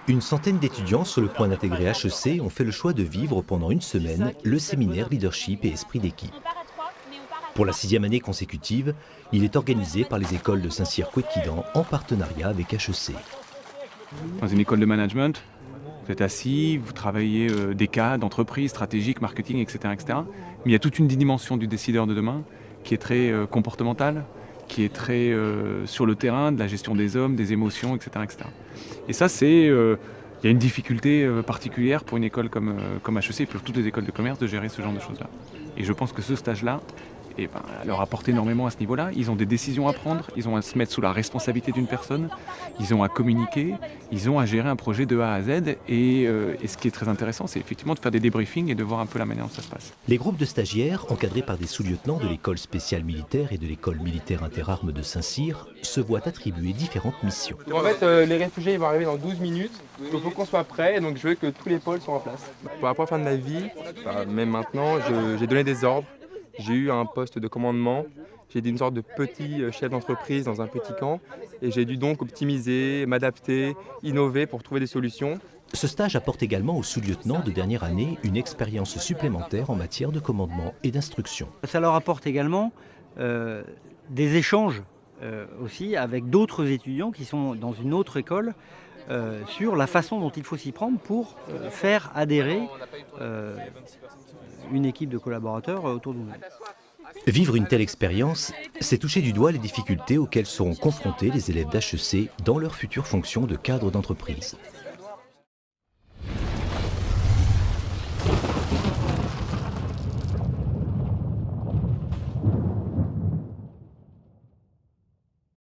Une centaine d'étudiants sur le point d'intégrer HEC ont fait le choix de vivre pendant une semaine le séminaire Leadership et Esprit d'équipe. Pour la 6e année consécutive, il est organisé par les écoles de Saint-Cyr-Couët-Quidan en partenariat avec HEC. Dans une école de management, vous êtes assis, vous travaillez des cas d'entreprise, stratégique, marketing, etc., etc. Mais il y a toute une dimension du décideur de demain qui est très comportementale, qui est très sur le terrain, de la gestion des hommes, des émotions, etc., etc. Et ça, il y a une difficulté particulière pour une école comme HEC et pour toutes les écoles de commerce de gérer ce genre de choses-là. Et je pense que ce stage-là, leur apporte énormément à ce niveau-là. Ils ont des décisions à prendre, ils ont à se mettre sous la responsabilité d'une personne, ils ont à communiquer, ils ont à gérer un projet de A à Z. Et ce qui est très intéressant, c'est effectivement de faire des débriefings et de voir un peu la manière dont ça se passe. Les groupes de stagiaires, encadrés par des sous-lieutenants de l'école spéciale militaire et de l'école militaire interarmes de Saint-Cyr, se voient attribuer différentes missions. En fait, les réfugiés ils vont arriver dans 12 minutes, donc il faut qu'on soit prêt, donc je veux que tous les pôles soient en place. Pour la première fin de ma vie, même maintenant, j'ai donné des ordres. J'ai eu un poste de commandement, j'ai été une sorte de petit chef d'entreprise dans un petit camp et j'ai dû donc optimiser, m'adapter, innover pour trouver des solutions. Ce stage apporte également aux sous-lieutenants de dernière année une expérience supplémentaire en matière de commandement et d'instruction. Ça leur apporte également des échanges aussi avec d'autres étudiants qui sont dans une autre école sur la façon dont il faut s'y prendre pour faire adhérer une équipe de collaborateurs autour de nous. Vivre une telle expérience, c'est toucher du doigt les difficultés auxquelles seront confrontés les élèves d'HEC dans leur future fonction de cadre d'entreprise.